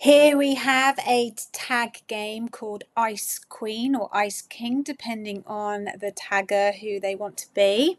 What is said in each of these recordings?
Here we have a tag game called Ice Queen or Ice King, depending on the tagger who they want to be.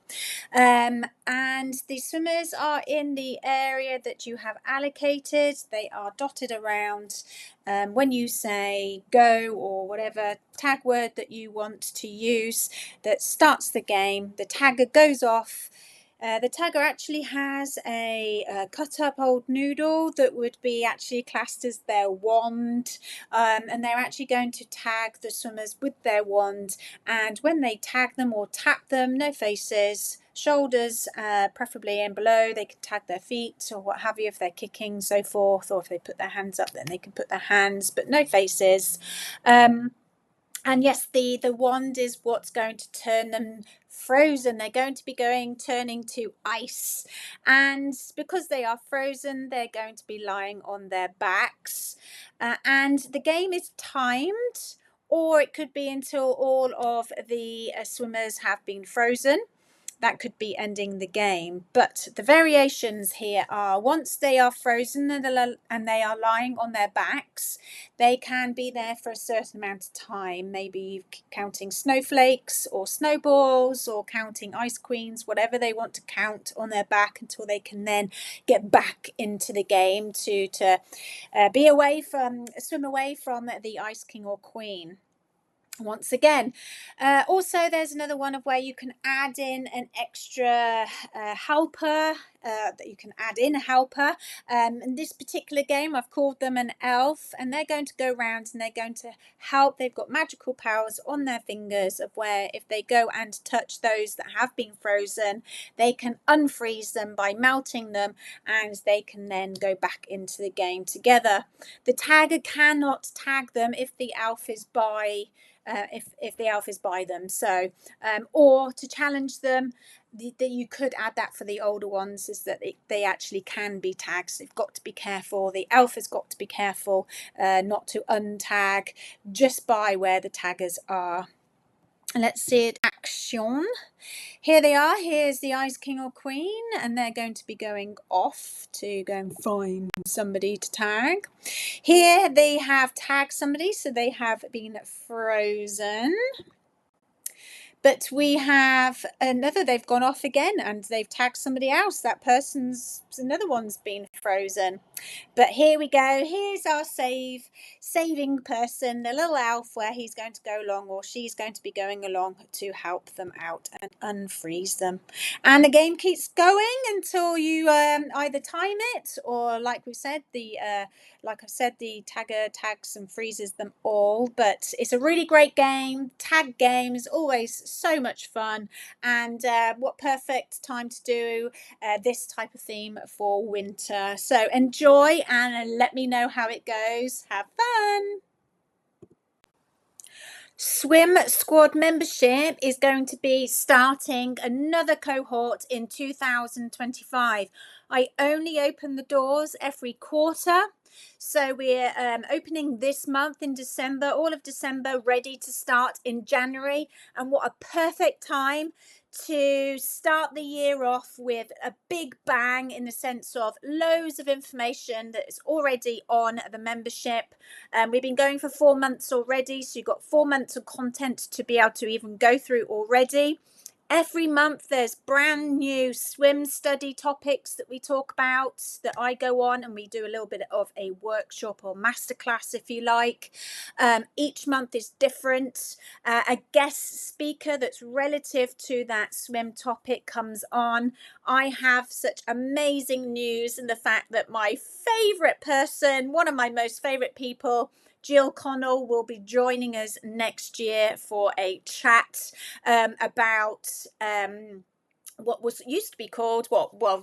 And the swimmers are in the area that you have allocated. They are dotted around. When you say go or whatever tag word that you want to use that starts the game, the tagger goes off. The tagger actually has a cut up old noodle that would be actually classed as their wand, and they're actually going to tag the swimmers with their wand. And when they tag them or tap them, no faces, shoulders preferably in below. They can tag their feet or what have you if they're kicking, so forth, or if they put their hands up, then they can put their hands, but no faces. And yes, the wand is what's going to turn them frozen. They're going to be turning to ice. And because they are frozen, they're going to be lying on their backs. And the game is timed, or it could be until all of the swimmers have been frozen. That could be ending the game. But the variations here are once they are frozen and they are lying on their backs, they can be there for a certain amount of time, maybe counting snowflakes or snowballs or counting ice queens, whatever they want to count on their back until they can then get back into the game to swim away from the ice king or queen. Once again, also there's another one of where you can add in an extra helper, that you can add in a helper. In this particular game I've called them an elf, and they're going to go around and they're going to help. They've got magical powers on their fingers of where if they go and touch those that have been frozen, they can unfreeze them by melting them, and they can then go back into the game together. The tagger cannot tag them if the elf is by if the elf is by them. So or to challenge them, that you could add that for the older ones, is that they actually can be tagged. So they've got to be careful. The elf has got to be careful not to untag just by where the taggers are. Let's see it action. Here they are. Here's the Ice King or Queen, and they're going to be going off to go and find somebody to tag. Here they have tagged somebody, so they have been frozen. But we have another, they've gone off again and they've tagged somebody else. That another one's been frozen. But here we go. Here's our saving person, the little elf, where he's going to go along, or she's going to be going along to help them out and unfreeze them. And the game keeps going until you either time it, or like we said, the tagger tags and freezes them all. But it's a really great game. Tag games always so much fun, and what perfect time to do this type of theme for winter. So enjoy and let me know how it goes. Have fun. Swim Squad membership is going to be starting another cohort in 2025. I only open the doors every quarter. So we're opening this month in December, all of December, ready to start in January. And what a perfect time to start the year off with a big bang, in the sense of loads of information that is already on the membership. We've been going for 4 months already, so you've got 4 months of content to be able to even go through already. Every month there's brand new swim study topics that we talk about, that I go on, and we do a little bit of a workshop or masterclass, if you like. Each month is different. A guest speaker that's relative to that swim topic comes on. I have such amazing news in the fact that my favourite person, one of my most favourite people, Jill Connell, will be joining us next year for a chat about what used to be called,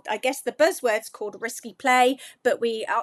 I guess the buzzword's called risky play, but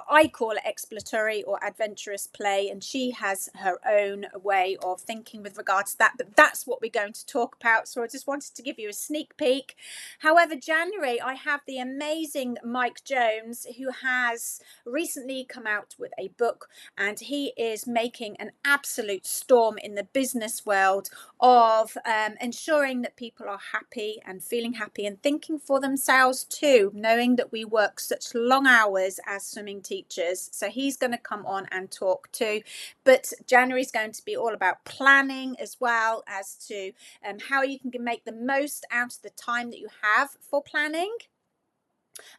I call it exploratory or adventurous play, and she has her own way of thinking with regards to that, but that's what we're going to talk about. So I just wanted to give you a sneak peek. However, January, I have the amazing Mike Jones, who has recently come out with a book, and he is making an absolute storm in the business world of ensuring that people are happy and feeling happy happy and thinking for themselves too, knowing that we work such long hours as swimming teachers. So he's going to come on and talk too. But January is going to be all about planning as well as to how you can make the most out of the time that you have for planning.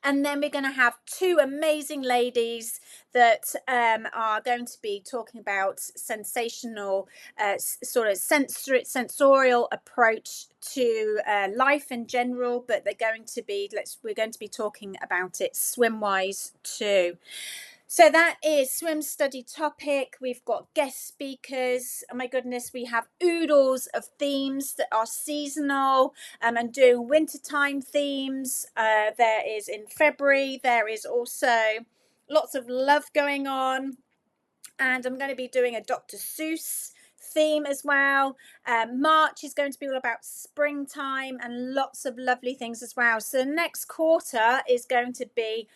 And then we're going to have two amazing ladies that are going to be talking about sensational, sort of sensorial approach to life in general, but we're going to be talking about it swim-wise too. So that is swim study topic. We've got guest speakers. Oh my goodness, we have oodles of themes that are seasonal and doing wintertime themes. There is in February, there is also lots of love going on. And I'm going to be doing a Dr. Seuss theme as well. March is going to be all about springtime and lots of lovely things as well. So the next quarter is going to be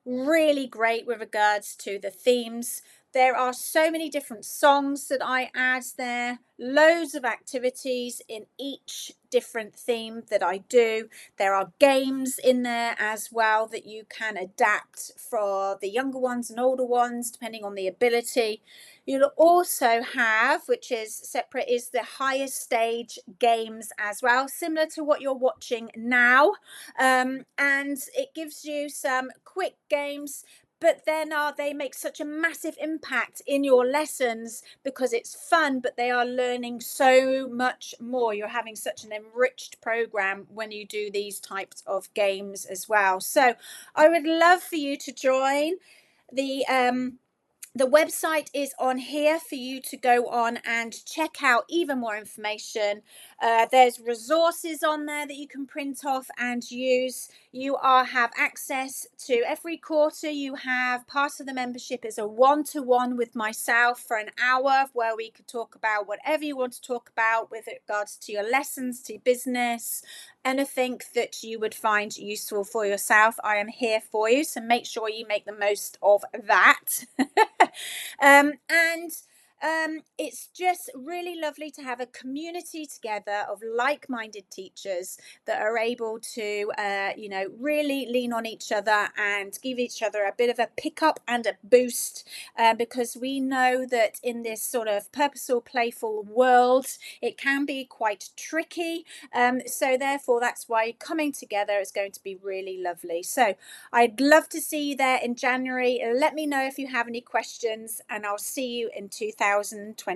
really great with regards to the themes. There are so many different songs that I add there, loads of activities in each different theme that I do. There are games in there as well that you can adapt for the younger ones and older ones depending on the ability. You'll also have, which is separate, is the higher stage games as well, similar to what you're watching now. And it gives you some quick games, but then they make such a massive impact in your lessons because it's fun, but they are learning so much more. You're having such an enriched program when you do these types of games as well. So I would love for you to join. The website is on here for you to go on and check out even more information. There's resources on there that you can print off and use. You have access to every quarter. You have part of the membership is a one-to-one with myself for an hour where we could talk about whatever you want to talk about with regards to your lessons, to business, anything that you would find useful for yourself. I am here for you, so make sure you make the most of that. It's just really lovely to have a community together of like-minded teachers that are able to really lean on each other and give each other a bit of a pick up and a boost, because we know that in this sort of purposeful, playful world it can be quite tricky, so therefore that's why coming together is going to be really lovely. So I'd love to see you there in January. Let me know if you have any questions, and I'll see you in 2025.